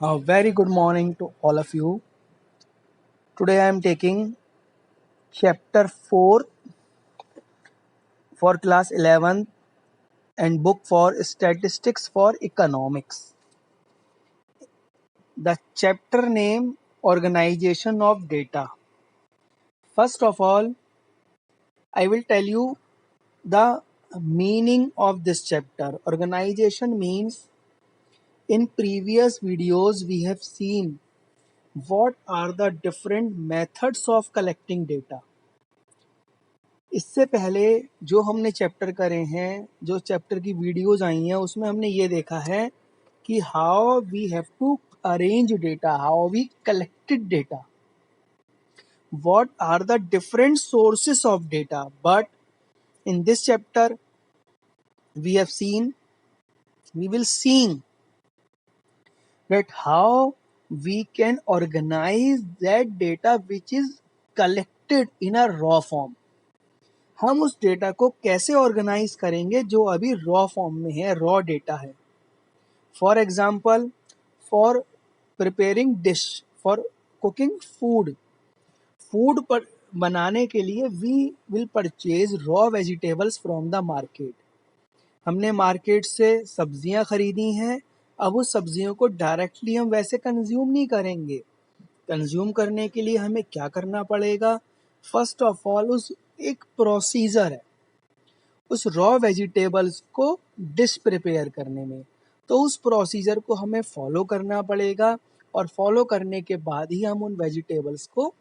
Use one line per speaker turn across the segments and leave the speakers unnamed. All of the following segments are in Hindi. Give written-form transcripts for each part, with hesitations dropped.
A very good morning to all of you. Today I am taking chapter 4 for class 11 and book for statistics for economics. The chapter name Organization of Data. First of all, I will tell you the meaning of this chapter. Organization means in previous videos we have seen what are the different methods of collecting data. इससे पहले जो हमने चैप्टर करे हैं, जो चैप्टर की वीडियोस आई हैं, उसमें हमने ये देखा है कि how we have to arrange data, how we collected data, what are the different sources of data. But in this chapter we have seen, we will seeing that how we can organize that data which is collected in a raw form. हम उस डेटा को कैसे ऑर्गेनाइज करेंगे जो अभी रॉ फॉर्म में है, रॉ डेटा है. For example, for preparing dish, for cooking food, food पर बनाने के लिए we will purchase raw vegetables from the market. हमने मार्केट से सब्जियां खरीदी हैं. अब उस सब्जियों को डायरेक्टली हम वैसे कंज्यूम नहीं करेंगे. कंज्यूम करने के लिए हमें क्या करना पड़ेगा? फर्स्ट ऑफ ऑल, उस एक प्रोसीजर है उस रॉ वेजिटेबल्स को डिश प्रिपेयर करने में. तो उस प्रोसीजर को हमें फॉलो करना पड़ेगा और फॉलो करने के बाद ही हम उन वेजिटेबल्स को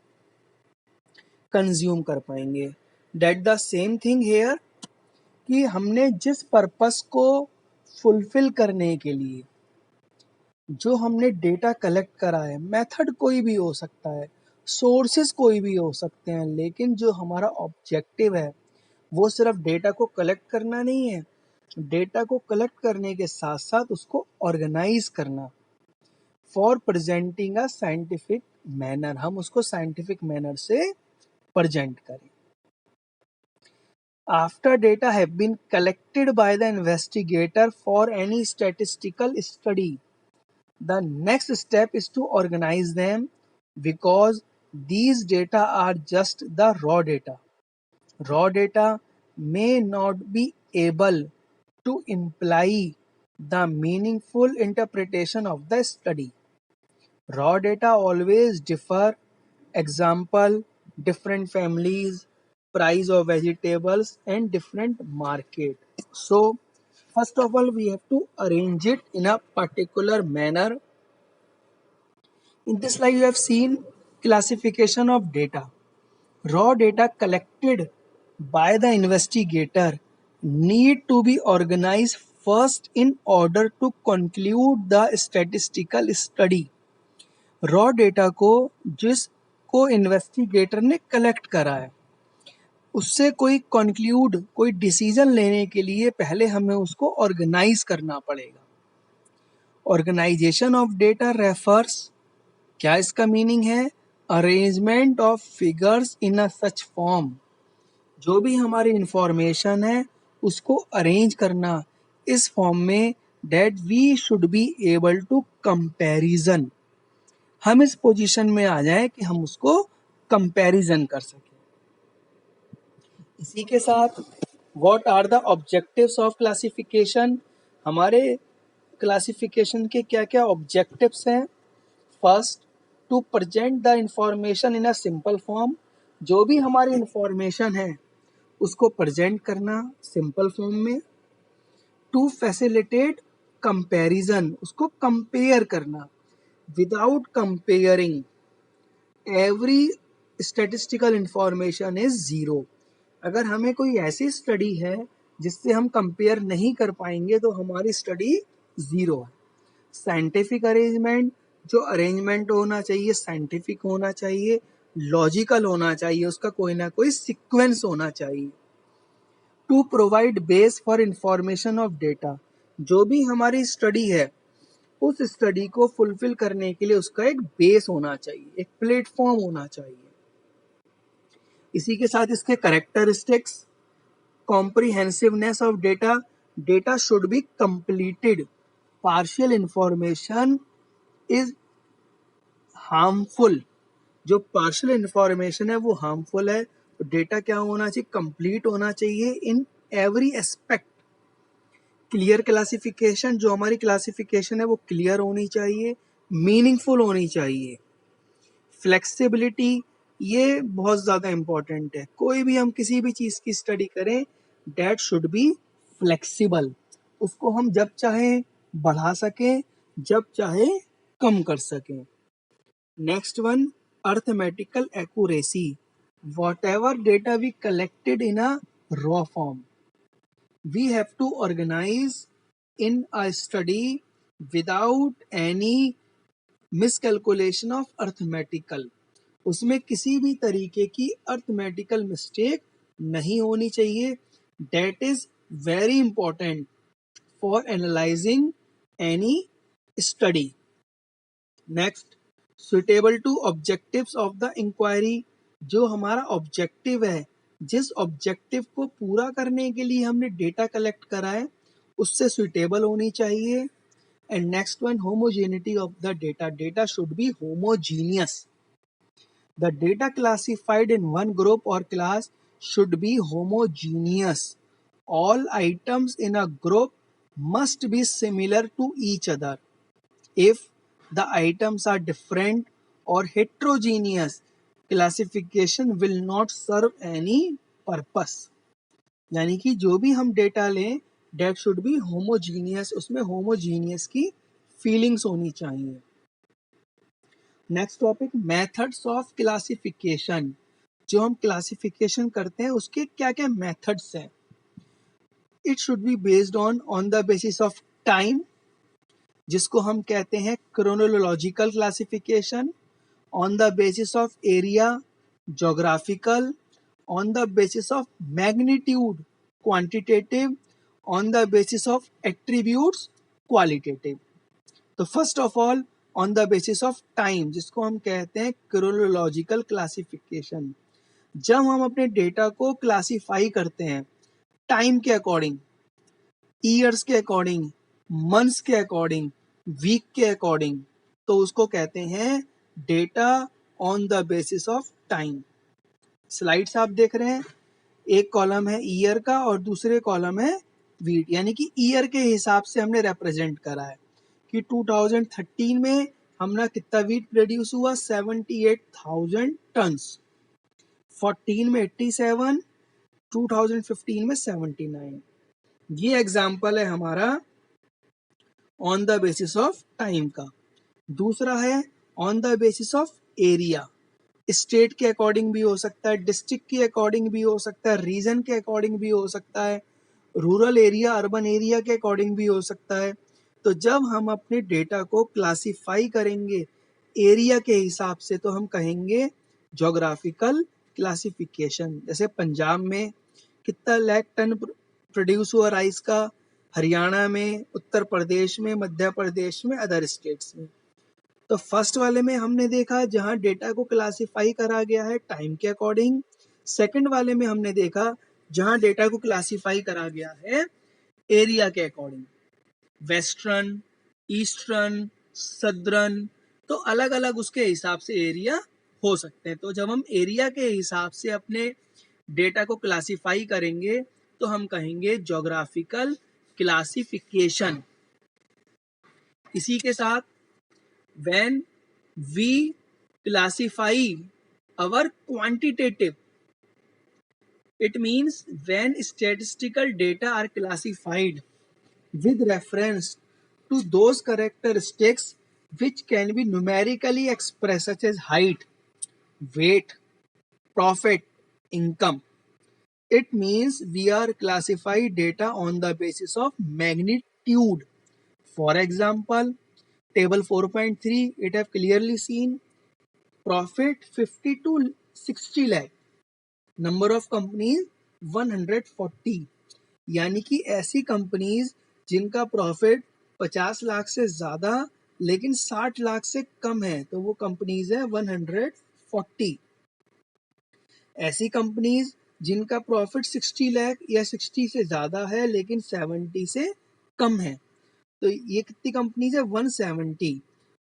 कंज्यूम कर पाएंगे. That the same thing here कि हमने जिस पर्पस को फुलफिल करने के लिए जो हमने डेटा कलेक्ट करा है, मेथड कोई भी हो सकता है, सोर्सेस कोई भी हो सकते हैं, लेकिन जो हमारा ऑब्जेक्टिव है वो सिर्फ डेटा को कलेक्ट करना नहीं है. डेटा को कलेक्ट करने के साथ साथ उसको ऑर्गेनाइज करना for presenting a scientific manner. हम उसको साइंटिफिक मैनर से प्रेजेंट करें. After data have been collected by the investigator for any statistical study, the next step is to organize them because these data are just the raw data. Raw data may not be able to imply the meaningful interpretation of the study. Raw data always differ. Example, different families, price of vegetables and different market. So first of all, we have to arrange it in a particular manner. In this slide, you have seen classification of data. Raw data collected by the investigator need to be organized first in order to conclude the statistical study. Raw data को जिसको इन्वेस्टिगेटर ने कलेक्ट करा है उससे कोई डिसीजन लेने के लिए पहले हमें उसको ऑर्गेनाइज करना पड़ेगा. ऑर्गेनाइजेशन ऑफ डेटा रेफर्स, क्या इसका मीनिंग है? Arrangement of figures in a such form. जो भी हमारी इंफॉर्मेशन है उसको अरेंज करना इस फॉर्म में that we should be able to comparison. हम इस पोजीशन में आ जाएं कि हम उसको कंपैरिजन कर सकें. इसी के साथ what are the objectives of classification. हमारे क्लासिफिकेशन के क्या क्या ऑब्जेक्टिव्स हैं? First, to present the information in a simple form. जो भी हमारी इंफॉर्मेशन है उसको प्रेजेंट करना सिंपल फॉर्म में. टू फैसिलिटेट कंपैरिजन, उसको कंपेयर करना. Without comparing every statistical information is zero. अगर हमें कोई ऐसी स्टडी है जिससे हम कंपेयर नहीं कर पाएंगे तो हमारी स्टडी जीरो है. साइंटिफिक अरेंजमेंट, जो अरेंजमेंट होना चाहिए साइंटिफिक होना चाहिए, लॉजिकल होना चाहिए, उसका कोई ना कोई सीक्वेंस होना चाहिए. To provide base for information of data, जो भी हमारी स्टडी है उस स्टडी को फुलफिल करने के लिए उसका एक बेस होना चाहिए, एक प्लेटफॉर्म होना चाहिए. इसी के साथ इसके characteristics, comprehensiveness of data. Data should be completed. Partial information is harmful. जो पार्शियल इंफॉर्मेशन है वो हार्मफुल है। तो डेटा क्या होना चाहिए? कंप्लीट होना चाहिए in every aspect. Clear classification, जो हमारी क्लासिफिकेशन है वो क्लियर होनी चाहिए, मीनिंगफुल होनी चाहिए। फ्लेक्सिबिलिटी, ये बहुत ज़्यादा इम्पोर्टेंट है। कोई भी हम किसी भी चीज़ की स्टडी करें, डेट शुड बी फ्लेक्सिबल। उसको हम जब चाहे बढ़ा सकें, जब चाहे कम कर सकें। Next one, arithmetical accuracy. Whatever data we collected in a raw form, we have to organize in a study without any miscalculation of arithmetical। उसमें किसी भी तरीके की अर्थमेटिकल मिस्टेक नहीं होनी चाहिए। That is very important for analyzing any study। Next, suitable to objectives of the inquiry. जो हमारा ऑब्जेक्टिव है, जिस ऑब्जेक्टिव को पूरा करने के लिए हमने डेटा कलेक्ट करा है, उससे सुटेबल होनी चाहिए। And next one, homogeneity of the data. Data should be homogeneous. The data classified in one group और class should be homogeneous. All items in a group must be similar to each other. If the items are different or heterogeneous, classification will not serve any purpose। यानी कि जो भी हम डेटा लें, डेट शुड बी होमोजीनियस, उसमें होमोजीनियस की फीलिंग्स होनी चाहिए। Next topic, methods of classification. जो हम क्लासिफिकेशन करते हैं उसके क्या क्या मेथड्स हैं? It should be based on the basis of time, जिसको हम कहते हैं chronological classification. On the basis of area, geographical. On the basis of magnitude, quantitative. On the basis of attributes, qualitative. तो first of all, on the basis of time, जिसको हम कहते हैं क्रोनोलॉजिकल क्लासिफिकेशन। जब हम अपने डेटा को क्लासिफाई करते हैं टाइम के अकॉर्डिंग, ईयर्स के अकॉर्डिंग, मंथ्स के अकॉर्डिंग, वीक के अकॉर्डिंग, तो उसको कहते हैं data on the basis of time. Slides आप देख रहे हैं, एक कॉलम है ईयर का और दूसरे कॉलम है वीट, यानी कि ईयर के हिसाब से हमने रिप्रेजेंट करा है कि 2013 में हमारा कितना वीट प्रोड्यूस हुआ, 78,000 टन्स। 14 में 87, 2015 में 79। ये एग्जाम्पल है हमारा on the basis of time का। दूसरा है on the basis of area. State के अकॉर्डिंग भी हो सकता है, डिस्ट्रिक्ट के अकॉर्डिंग भी हो सकता है, रीजन के अकॉर्डिंग भी हो सकता है, रूरल एरिया अर्बन एरिया के अकॉर्डिंग भी हो सकता है। तो जब हम अपने डेटा को क्लासिफाई करेंगे एरिया के हिसाब से, तो हम कहेंगे जोग्राफिकल क्लासिफिकेशन। जैसे पंजाब में कितना लाख टन प्रोड्यूस हुआ राइस का, हरियाणा में, उत्तर प्रदेश में, मध्य प्रदेश में, अदर स्टेट्स में। तो फर्स्ट वाले में हमने देखा जहां डेटा को क्लासिफाई करा गया है टाइम के अकॉर्डिंग। सेकंड वाले में हमने देखा जहां डेटा को क्लासिफाई करा गया है एरिया के अकॉर्डिंग। वेस्टर्न, ईस्टर्न, सदर्न, तो अलग अलग उसके हिसाब से एरिया हो सकते हैं। तो जब हम एरिया के हिसाब से अपने डेटा को क्लासिफाई करेंगे तो हम कहेंगे जोग्राफिकल क्लासिफिकेशन। इसी के साथ when we classify our quantitative, it means when statistical data are classified with reference to those characteristics which can be numerically expressed, such as height, weight, profit, income. It means we are classify data on the basis of magnitude. For example, table 4.3, it have clearly seen profit 50 to 60 lakh, number of companies 140। यानी कि ऐसी कंपनीज जिनका प्रॉफिट 50 लाख से ज़्यादा लेकिन 60 लाख से कम है, तो वो कंपनीज है 140। ऐसी कंपनीज जिनका प्रॉफिट 60 लाख या 60 से ज़्यादा है लेकिन 70 से कम है, तो ये कितनी कंपनीज है, 170।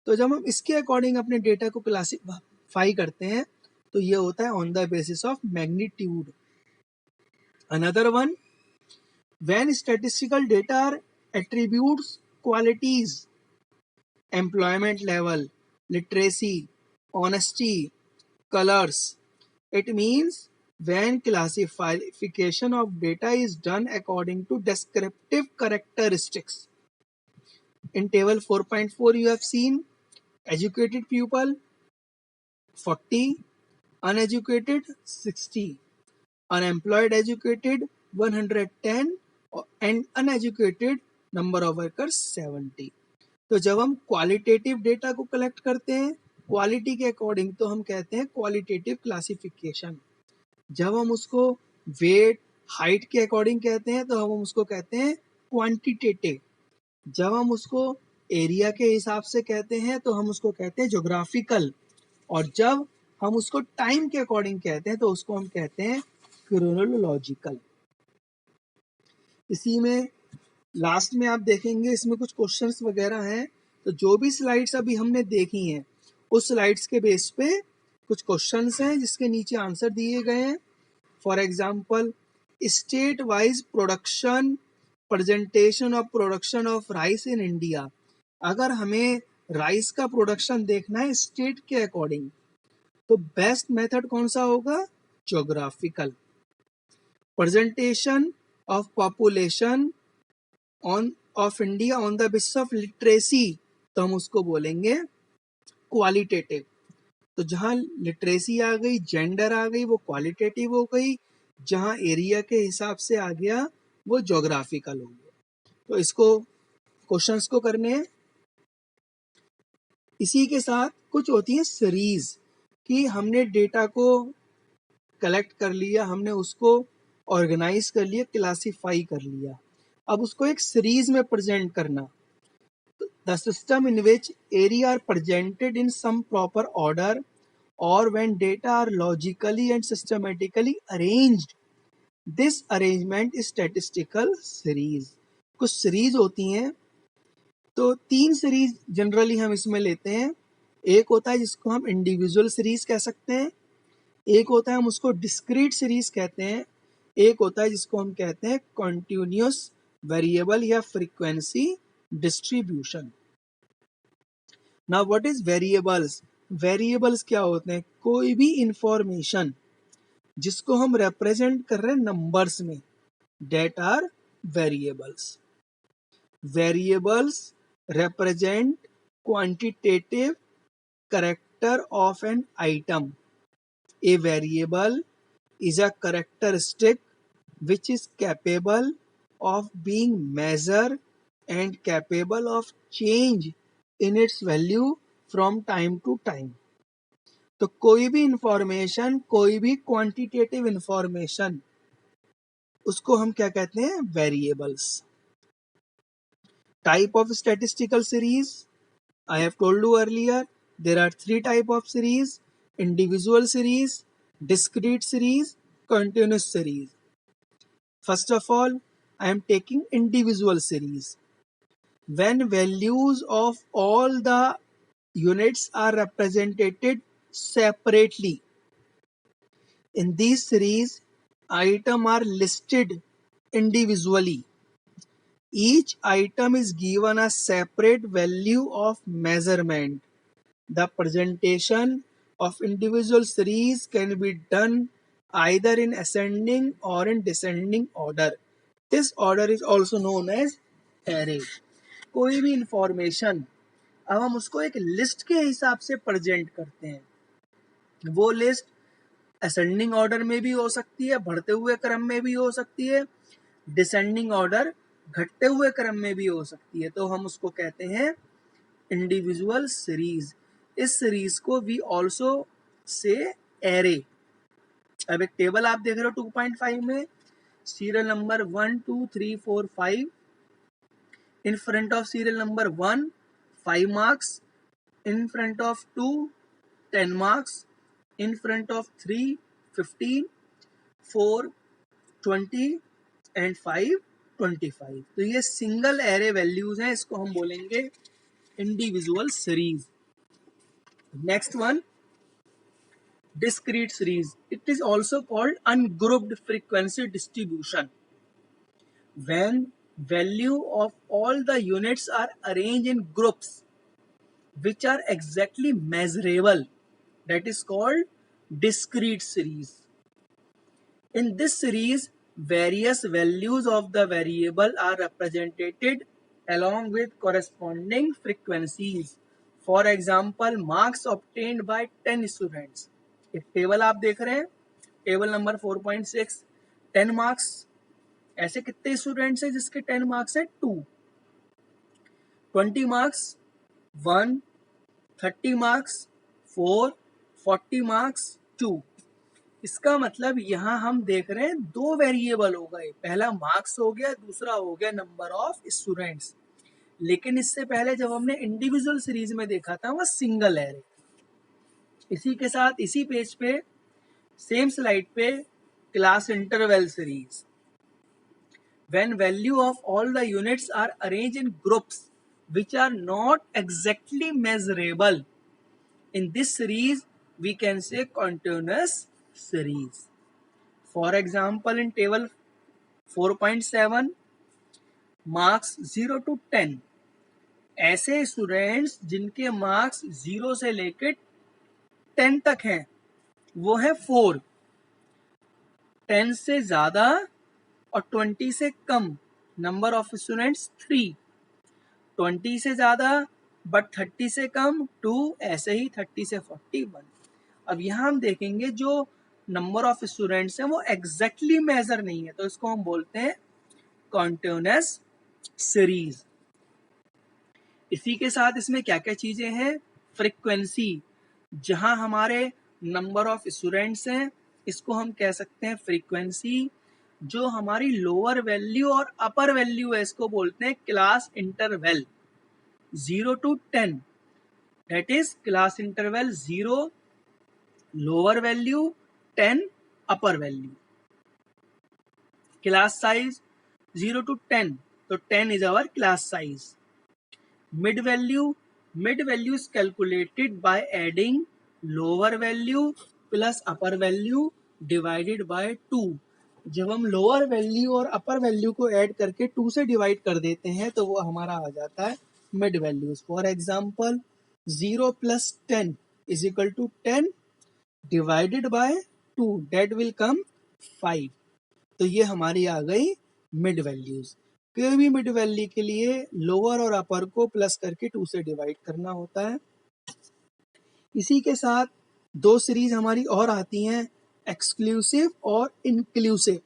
तो जब हम इसके अकॉर्डिंग अपने डेटा को क्लासिफाई करते हैं तो ये होता है on the basis of magnitude. Another one, when statistical data are attributes qualities, employment level, literacy, honesty, colors. It means when classification of data is done according to descriptive characteristics. In table 4.4 you have seen educated pupil 40, uneducated 60, unemployed educated 110 and uneducated number of workers 70. तो जब हम क्वालिटेटिव डेटा को कलेक्ट करते हैं क्वालिटी के अकॉर्डिंग तो हम कहते हैं क्वालिटेटिव क्लासिफिकेशन. जब हम उसको वेट हाइट के अकॉर्डिंग कहते हैं तो हम उसको कहते हैं क्वांटिटेटिव. जब हम उसको एरिया के हिसाब से कहते हैं तो हम उसको कहते हैं ज्योग्राफिकल. और जब हम उसको टाइम के अकॉर्डिंग कहते हैं तो उसको हम कहते हैं क्रोनोलॉजिकल. इसी में लास्ट में आप देखेंगे इसमें कुछ क्वेश्चंस वगैरह हैं. तो जो भी स्लाइड्स अभी हमने देखी हैं उस स्लाइड्स के बेस पे कुछ क्वेश्चंस हैं जिसके नीचे आंसर दिए गए हैं. For example, state wise production presentation of production of rice in India. अगर हमें राइस का प्रोडक्शन देखना है स्टेट के अकॉर्डिंग तो बेस्ट मेथड कौन सा होगा? Geographical. Presentation of population on off India on the basis of literacy तो हम उसको बोलेंगे क्वालिटेटिव. तो जहां लिटरेसी आ गई, जेंडर आ गई, वो क्वालिटेटिव हो गई. जहां एरिया के हिसाब से आ गया वो ज्योग्राफिकल हो गया. तो इसको क्वेश्चंस को करने हैं. इसी के साथ कुछ होती है सीरीज कि हमने डेटा को कलेक्ट कर लिया, हमने उसको ऑर्गेनाइज कर लिया, क्लासिफाई कर लिया. अब उसको एक सीरीज में प्रेजेंट करना. The system in which area are presented in some proper order और when data are logically and systematically arranged. This arrangement is statistical series. कुछ सीरीज होती हैं. तो 3 सीरीज जनरली हम इसमें लेते हैं. एक होता है जिसको हम इंडिविजुअल सीरीज कह सकते हैं, एक होता है हम उसको डिस्क्रीट सीरीज कहते हैं, एक होता है जिसको हम कहते हैं कॉन्टिन्यूअस वेरिएबल या frequency distribution. Now what is variables? Variables क्या होते हैं? कोई भी इंफॉर्मेशन जिसको हम रिप्रेजेंट कर रहे हैं नंबर्स में, that are variables. Variables represent quantitative character of an item. A variable is a characteristic which is capable of being measured and capable of change in its value from time to time. तो कोई भी इंफॉर्मेशन, कोई भी क्वांटिटेटिव इंफॉर्मेशन, उसको हम क्या कहते हैं? Variables. Type of statistical series, I have told you earlier there are 3 type of series: individual series, discrete series, continuous series. First of all, I am taking individual series. When values of all the units are represented separately, in these series items are listed individually. Each item is given a separate value of measurement. The presentation of individual series can be done either in ascending or in descending order. This order is also known as array. कोई भी इंफॉर्मेशन अब हम उसको एक लिस्ट के हिसाब से प्रेजेंट करते हैं. वो लिस्ट असेंडिंग ऑर्डर में भी हो सकती है, बढ़ते हुए क्रम में भी हो सकती है, डिसेंडिंग ऑर्डर घटते हुए क्रम में भी हो सकती है. तो हम उसको कहते हैं इंडिविजुअल सीरीज. इस सीरीज को वी ऑल्सो से एरे. अब एक टेबल आप देख रहे हो 2.5 में, serial number 1 2 3 4 5. In front of serial number 1 5 marks, in front of 2 10 marks, in front of 3 15, 4 20 and 5 25. तो ये सिंगल एरे वैल्यूज हैं, इसको हम बोलेंगे individual series. Next one, discrete series. It is also called ungrouped frequency distribution. When value of all the units are arranged in groups which are exactly measurable, that is called discrete series. In this series, various values of the variable are represented along with corresponding frequencies. For example, marks obtained by 10 students. एक टेबल आप देख रहे हैं, टेबल नंबर 4.6, 10 मार्क्स, ऐसे कितने स्टूडेंट्स हैं जिसके 10 मार्क्स है? 2. 20 मार्क्स 1, 30 मार्क्स 4, 40 मार्क्स 2. इसका मतलब यहाँ हम देख रहे हैं दो वेरिएबल हो गए, पहला मार्क्स हो गया, दूसरा हो गया नंबर ऑफ स्टूडेंट्स। लेकिन इससे पहले जब हमने इंडिविजुअल सीरीज में देखा था वह सिंगल एरे। इसी के साथ इसी पेज पे सेम स्लाइड पे class interval series. When value of all the units are arranged in groups which are not exactly measurable, in this series we can say continuous series. For example, in table 4.7, marks 0 to 10, ऐसे स्टूडेंट्स जिनके मार्क्स 0 से लेकर 10 तक हैं वो है 4, 10 से ज्यादा और 20 से कम नंबर ऑफ स्टूडेंट्स 3, 20 से ज्यादा बट 30 से कम 2, ऐसे ही 30 से 41। अब यहाँ हम देखेंगे जो नंबर ऑफ स्टूडेंट्स हैं वो एग्जैक्टली मेजर नहीं है, तो इसको हम बोलते हैं कॉन्टिन्यूअस सीरीज। इसी के साथ इसमें क्या क्या चीजें हैं? फ्रीक्वेंसी, जहां हमारे नंबर ऑफ स्टूडेंट्स हैं इसको हम कह सकते हैं फ्रीक्वेंसी। जो हमारी लोअर वैल्यू और अपर वैल्यू है इसको बोलते हैं class interval. 0 to 10, that is class interval 0 lower value, 10 upper value. Class size 0 to 10, तो 10 is our class size. Mid value is calculated by adding lower value plus upper value divided by 2. जब हम लोअर वैल्यू और अपर वैल्यू को ऐड करके 2 से डिवाइड कर देते हैं तो वो हमारा आ जाता है mid values. For example 0 plus 10 is equal to 10 divided by 2, that will come 5. तो ये हमारी आ गई मिड वैल्यूज। कोई भी मिड वैल्यू के लिए लोअर और अपर को प्लस करके 2 से डिवाइड करना होता है। इसी के साथ दो सीरीज हमारी और आती हैं, एक्सक्लूसिव और इंक्लूसिव।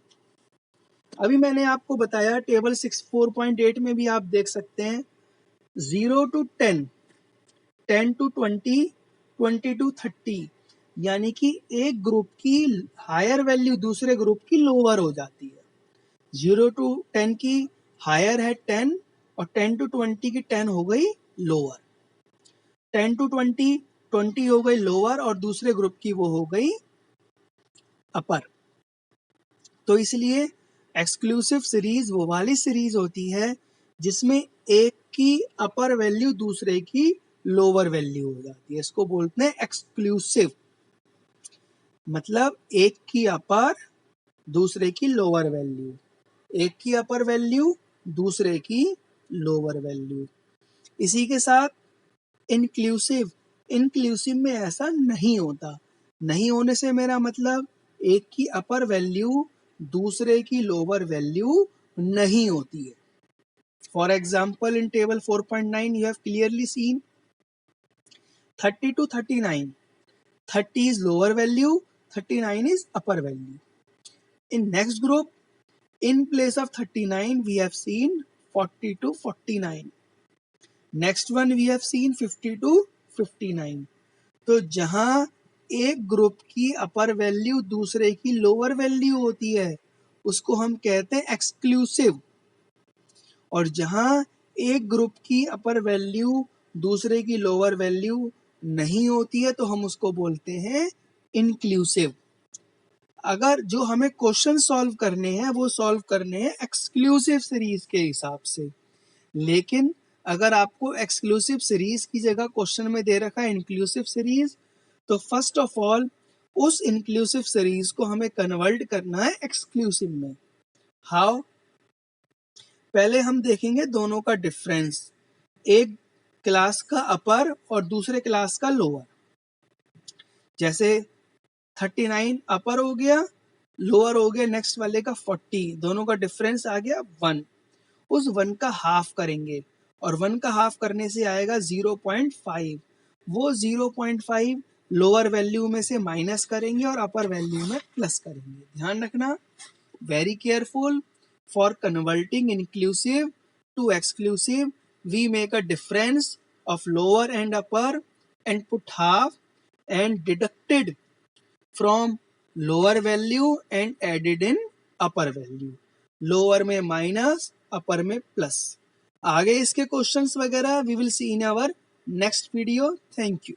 अभी मैंने आपको बताया टेबल 4.8 में भी आप देख सकते हैं 0 to 10, 10 to 20, 20 to 30, यानी कि एक ग्रुप की हायर वैल्यू दूसरे ग्रुप की लोअर हो जाती है। 0 to 10 की हायर है 10 और 10 to 20 की 10 हो गई लोअर। 10 to 20, 20 हो गई लोअर और दूसरे ग्रुप की वो हो गई अपर। तो इसलिए एक्सक्लूसिव सीरीज वो वाली सीरीज होती है जिसमें एक की अपर वैल्यू दूसरे की लोअर वैल्यू हो जाती है, इसको बोलते हैं एक्सक्लूसिव। मतलब एक की अपर दूसरे की लोअर वैल्यू, एक की अपर वैल्यू दूसरे की लोअर वैल्यू। इसी के साथ इंक्लूसिव में ऐसा नहीं होता। नहीं होने से मेरा मतलब एक की अपर वैल्यू दूसरे की लोअर वैल्यू नहीं होती है। For example in table 4.9 you have clearly seen 30 to 39, 30 is lower value, 39 is upper value. In next group, in place of 39 we have seen 40 to 49. Next one we have seen 50 to 59. तो जहां एक ग्रुप की अपर वैल्यू दूसरे की लोअर वैल्यू होती है उसको हम कहते हैं एक्सक्लूसिव, और जहां एक ग्रुप की अपर वैल्यू दूसरे की लोअर वैल्यू नहीं होती है तो हम उसको बोलते हैं इंक्लूसिव। अगर जो हमें क्वेश्चन सॉल्व करने हैं वो सॉल्व करने हैं एक्सक्लूसिव सीरीज के हिसाब से, लेकिन अगर आपको एक्सक्लूसिव सीरीज की जगह क्वेश्चन में दे रखा है इंक्लूसिव सीरीज, तो फर्स्ट ऑफ ऑल उस इंक्लूसिव सीरीज को हमें कन्वर्ट करना है एक्सक्लूसिव में। हाउ? पहले हम देखेंगे दोनों का डिफरेंस, एक क्लास का अपर और दूसरे क्लास का लोअर। जैसे 39 अपर हो गया, लोअर हो गया नेक्स्ट वाले का 40, दोनों का डिफरेंस आ गया 1। उस 1 का हाफ करेंगे और 1 का हाफ करने से आएगा 0.5। वो 0.5 लोअर वैल्यू में से माइनस करेंगे और अपर वैल्यू में प्लस करेंगे। ध्यान रखना, very careful. For converting inclusive to exclusive we make a difference of lower and upper and put half and deducted from lower value and added in upper value। Lower में माइनस, अपर में प्लस। आगे इसके क्वेश्चंस वगैरह we will see in our next video. Thank you.